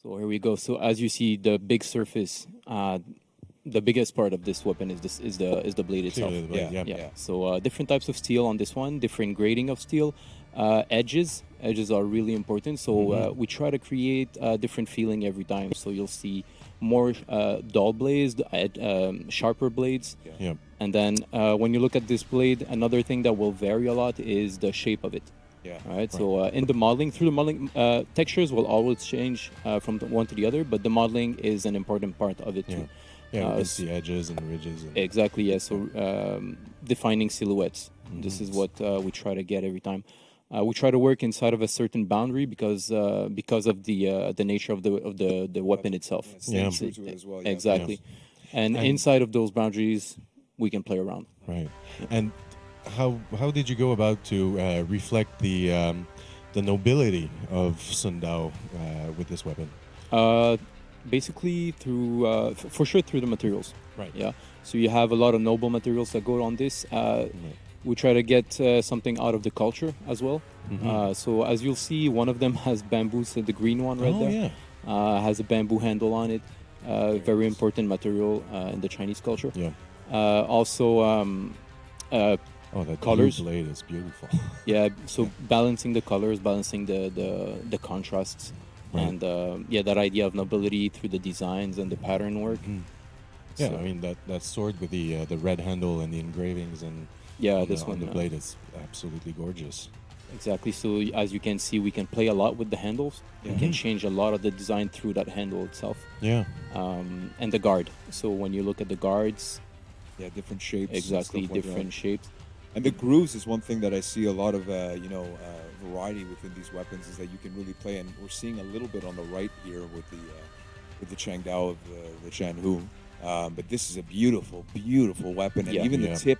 So here we go. So as you see, the big surface, the biggest part of this weapon is the blade itself. Clearly the blade, yeah. So different types of steel on this one, different grading of steel, edges are really important. So we try to create a different feeling every time. So you'll see more dull blades, sharper blades. Yeah. And then when you look at this blade, another thing that will vary a lot is the shape of it. Yeah. All right. So in the modeling, through the modeling, textures will always change from one to the other, but the modeling is an important part of it too. Yeah, it's the edges and ridges. And Exactly. Yeah. So defining silhouettes. This is what we try to get every time. We try to work inside of a certain boundary because of the nature of the weapon itself. Yeah, staying true to it as well. Yeah. Exactly. And inside of those boundaries, we can play around. Right. And how did you go about to reflect the nobility of Sun Dao with this weapon? Basically through for sure through the materials. Right. Yeah. So you have a lot of noble materials that go on this. We try to get something out of the culture as well. So as you'll see, one of them has bamboo. So the green one right there has a bamboo handle on it. Very important material in the Chinese culture. Yeah. Also. That colors. blue blade is beautiful. Yeah, so balancing the colors, balancing the contrasts, and that idea of nobility through the designs and the pattern work. Yeah, I mean that sword with the red handle and the engravings and this on one the blade is absolutely gorgeous. Exactly. So as you can see, we can play a lot with the handles. We can change a lot of the design through that handle itself. Yeah. And the guard. So when you look at the guards, different shapes. exactly, and stuff like different that. shapes. And the grooves is one thing that I see a lot of, variety within these weapons is that you can really play. And we're seeing a little bit on the right here with the Changdao of the Chanhu. But this is a beautiful, beautiful weapon. And even the tip,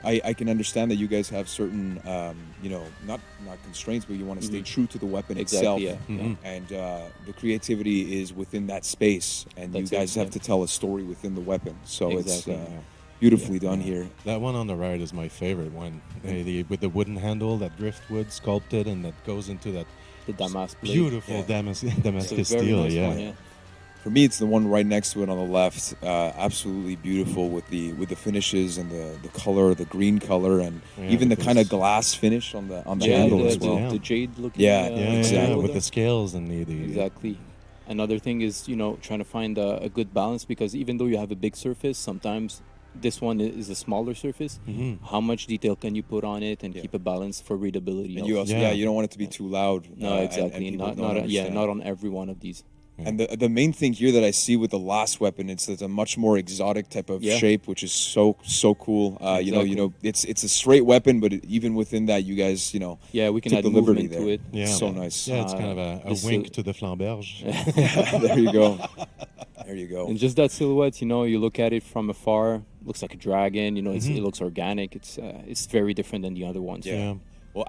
I can understand that you guys have certain, not constraints, but you want to stay true to the weapon itself. And the creativity is within that space. And you guys have to tell a story within the weapon. So it's beautifully done here. That one on the right is my favorite one. With the wooden handle, that driftwood sculpted, and that goes into that The damask blade. beautiful Damascus Very steel. nice one, For me, it's the one right next to it on the left. Absolutely beautiful with the finishes and the color, the green color, and even the kind of glass finish on the handle as well. The jade looking. Exactly. With the scales and the Exactly. Another thing is, trying to find a good balance, because even though you have a big surface, sometimes this one is a smaller surface. How much detail can you put on it and keep a balance for readability? And you also, you don't want it to be too loud. No, exactly. And Not on every one of these. And the main thing here that I see with the last weapon, it's a much more exotic type of shape, which is so cool. Exactly. It's a straight weapon, but even within that, you guys, we can took add the liberty movement there. to it. Yeah. So nice. Yeah, it's kind of a wink to the flamberge. There you go. There you go. And just that silhouette, you look at it from afar, looks like a dragon. It looks organic. It's very different than the other ones. Yeah. Well,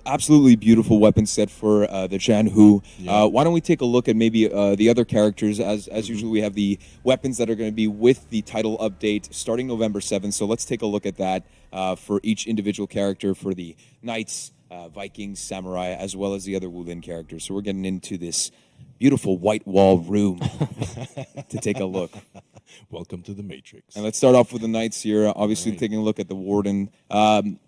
absolutely beautiful weapon set for the Chanhu. Why don't we take a look at maybe the other characters? As usual, we have the weapons that are going to be with the title update starting November 7th. So let's take a look at that for each individual character, for the Knights, Vikings, Samurai, as well as the other Wu Lin characters. So we're getting into this beautiful white wall room to take a look. Welcome to the Matrix. And let's start off with the Knights here. Obviously, taking a look at the Warden.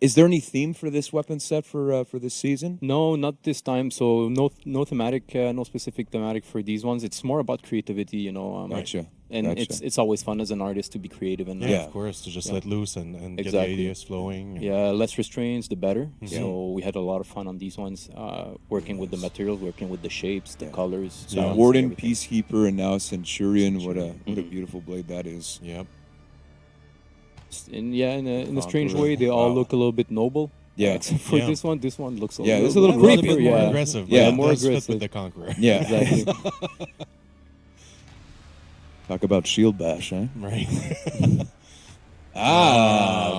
Is there any theme for this weapon set for this season? No, not this time. So no thematic, no specific thematic for these ones. It's more about creativity, Gotcha. And Gotcha. it's always fun as an artist to be creative and Of course, to just let loose and get the ideas flowing. less restraints, the better. So we had a lot of fun on these ones, working with the materials, working with the shapes, the colors. So balance, Warden, everything. Peacekeeper, and now Centurion. What a beautiful blade that is. Yep. And in a strange way, they all look a little bit noble. Yeah. Except for this one looks a Yeah, little, it's a little A creepy. bit more Yeah. aggressive. Yeah, but it more does fit aggressive. with the Conqueror. Yeah. Exactly. Talk about shield bash, huh? Right.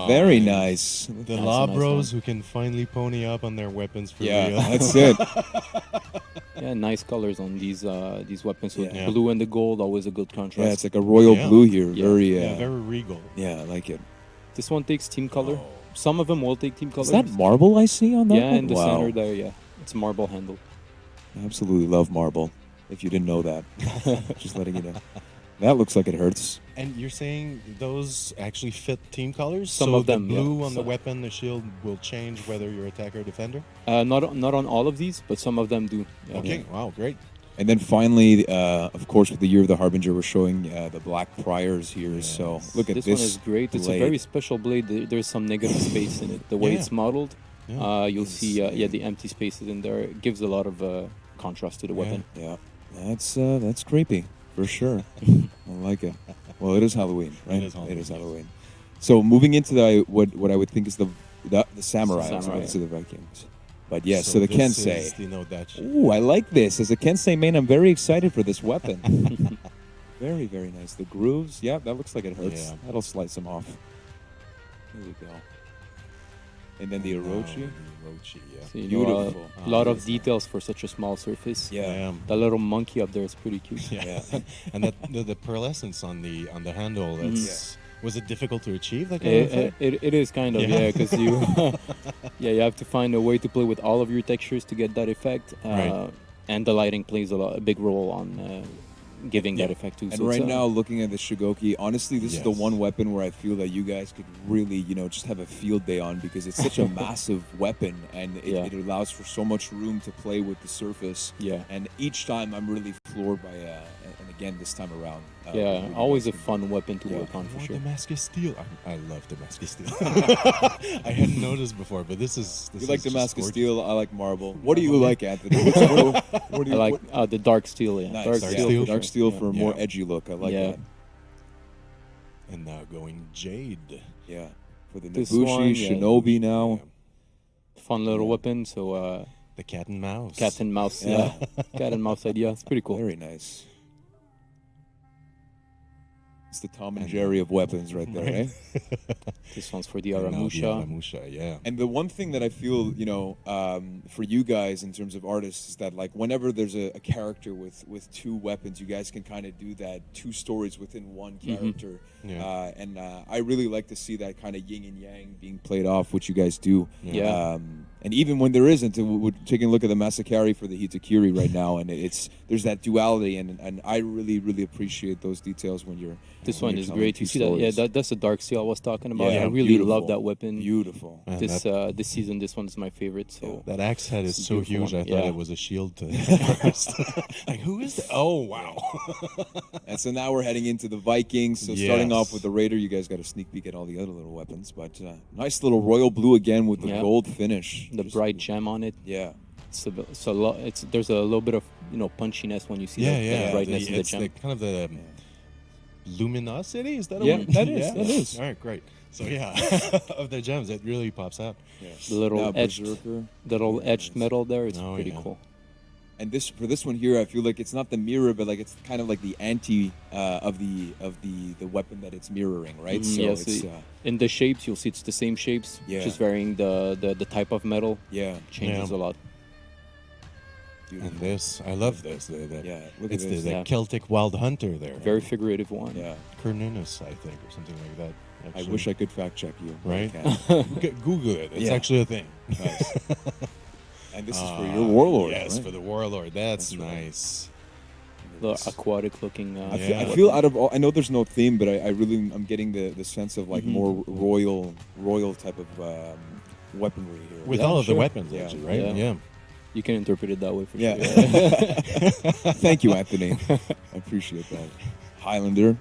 Very nice. The That's law a nice bros who can finally pony up on their weapons for Yeah, real. that's it. Yeah, nice colors on these weapons. So Yeah. the blue and the gold, always a good contrast. Yeah, it's like a royal Yeah. blue here. Yeah. Very, Very regal. I like it. This one takes team color. Some of them will take team color. Is that marble I see on that Yeah, one? in the Wow. center there, yeah. It's marble handle. Absolutely love marble. If you didn't know that, just letting you know. That looks like it hurts. And you're saying those actually fit team colors? Some so of them, the blue yeah. on the So- weapon, the shield, will change whether you're attacker or defender? Not on all of these, but some of them do. Yeah. Okay, wow, great. And then finally, of course, with the Year of the Harbinger, we're showing the black priors here. So Yes. look at This this. one is great. It's a blade. very special blade. There's some negative space in it. The way Yeah. it's modeled, Yeah. you'll see the empty spaces in there. It gives a lot of contrast to the weapon. Yeah, that's creepy for sure. I like it. Well, it is Halloween, right? is Halloween. So moving into the what I would think is the samurai, as Samurai. opposed to the Vikings. But yes, so the this Kensei. is the Nodachi. Ooh, I like this. As a Kensei main, I'm very excited for this weapon. Very, very nice. The grooves, yeah, that looks like it hurts. Yeah. That'll slice them off. There we go. And then the Orochi. Orochi, yeah. So, you Beautiful. know, a lot of details for such a small surface. Yeah. That little monkey up there is pretty cute. Yeah. and that the pearlescence on the handle, that's was it difficult to achieve that kind of effect? It is kind of, Yeah. yeah, because you you have to find a way to play with all of your textures to get that effect. Right. And the lighting plays a big role on giving that Yeah. effect too. And So it's, right now, looking at the Shigoki, honestly, this is the Yes. one weapon where I feel that you guys could really, just have a field day on, because it's such a massive weapon, and it allows for so much room to play with the surface. Yeah. And each time I'm really floored by, and again this time around. yeah, what you always guys a can fun weapon to Yeah. work on for sure. Damascus steel. I love Damascus steel. I hadn't noticed before, but this is. do. This You like is just Damascus gorgeous. steel? I like marble. What do you like, Anthony? What do I you like the dark steel. Yeah, Nice. dark Yeah, steel. steel. for Dark sure. steel for a more Yeah. edgy look. I like Yeah. that. And now going Jade. Yeah. For the This Nobushi, one, yeah. Shinobi now. Yeah. Fun little Yeah. weapon. So The cat and mouse. cat and mouse. Yeah. Yeah, cat and mouse idea. It's pretty cool. Very nice. It's the Tom and Jerry of weapons right there, Right. eh? This one's for the And now the Aramusha. Aramusha, yeah. And the one thing that I feel, for you guys in terms of artists is that, like, whenever there's a character with two weapons, you guys can kind of do that two stories within one character. Yeah. And I really like to see that kind of yin and yang being played off, which you guys do. Yeah. And even when there isn't, we're taking a look at the Masakari for the Hitakiri right now, and there's that duality, and I really, really appreciate those details when you're. This when one you're is telling great. two You see that? Yeah, stories. that's the dark steel I was talking about. Yeah, I really beautiful. love that weapon. Beautiful. Man, This season, this one is my favorite. So That axe head is It's a so beautiful huge, one. I thought Yeah. it was a shield to first. Like, who is that? Oh, wow. And so now we're heading into the Vikings. So starting Yes. off with the Raider, you guys got a sneak peek at all the other little weapons. But nice little royal blue again with the Yeah. gold finish. the Just- bright gem on it. Yeah. There's a little bit of punchiness when you see the brightness of the It's gem. the kind of the luminosity. Is that a Yeah, word? that is, that is. All right, great. So yeah, of the gems, it really pops out. Yeah. The little Now edged, Berserker. the little Very edged nice. metal there. It's Oh, pretty yeah. cool. And for this one here, I feel like it's not the mirror, but like it's kind of like the anti of the weapon that it's mirroring, right? Mhm, So yeah, it's so in the shapes, you'll see it's the same shapes, Yeah. just varying the type of metal changes Yeah. a lot. beautiful. And this, I love this. Yeah, look at It's this. the Yeah. Celtic wild hunter there. Very figurative one. Yeah, Cernunnos, I think, or something like that. I wish I could fact check you. but I Right? can't. Google it. It's Yeah. actually a thing. Nice. And this is for your warlord. Yes, right? for the warlord. That's, That's right. nice. The aquatic looking. I Yeah. feel out of all, I know there's no theme, but I really I'm getting the sense of like more royal type of weaponry here. With Yeah, all of the sure. weapons, Yeah. actually, right? Yeah. Yeah. You can interpret it that way for Yeah. sure. Thank you, Anthony. I appreciate that. Highlander.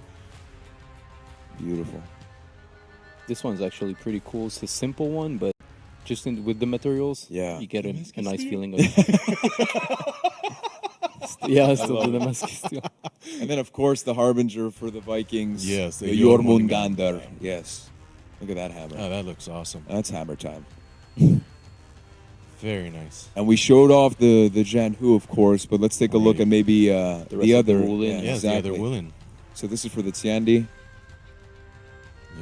Beautiful. This one's actually pretty cool. It's a simple one, but just with the materials, Yeah. you get a Damascus nice steel? feeling of yeah, it's still love the it. Damascus steel. And then, of course, the Harbinger for the Vikings. Yes, the the Jormungandr. Jormungandr. Yes. Look at that hammer. Oh, that looks awesome. That's hammer time. Very nice. And we showed off the Janhu, of course, but let's take a look Right. at maybe rest the of the other. Wu Lin. Yeah, Yes, exactly. the other Wu Lin. So this is for the Tiandi.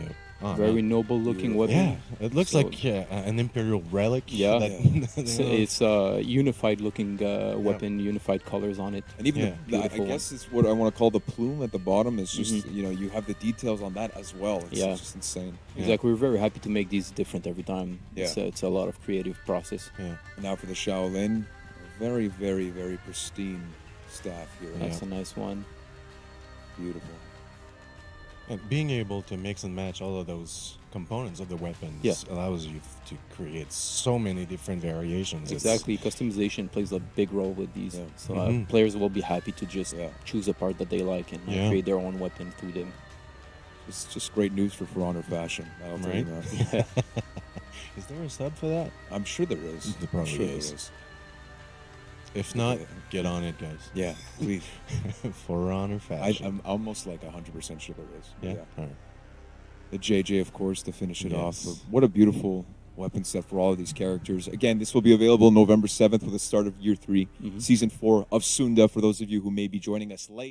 Yeah. Oh, Very man. noble looking Beautiful. weapon. Yeah, it looks So- like an imperial relic. Yeah. that- It's a unified looking weapon, unified colors on it. And even Yeah. I Beautiful guess it's what I want to call the plume at the bottom is just, Mhm. you have the details on that as well. It's Yeah. just insane. Yeah. Exactly. We're very happy to make these different every time. Yeah. It's a lot of creative process. Yeah. And now for the Shaolin, very, very, very pristine staff here. That's a nice one. Beautiful. And being able to mix and match all of those components of the weapons allows you to create so many different variations. Exactly. Customization plays a big role with these. Yeah. So players will be happy to just choose a part that they like and create their own weapon through them. It's just great news for Honor Fashion. I'll tell you that. Is there a sub for that? I'm sure there is. There probably I'm sure is. there is. If not, get on it, guys. Yeah, please. For Honor Fashion. I'm almost like 100% sure there is. Yeah? All right. The JJ, of course, to finish it off. Yes. But what a beautiful weapon set for all of these characters. Again, this will be available November 7th with the start of Year 3, Season 4 of Sunda, for those of you who may be joining us late.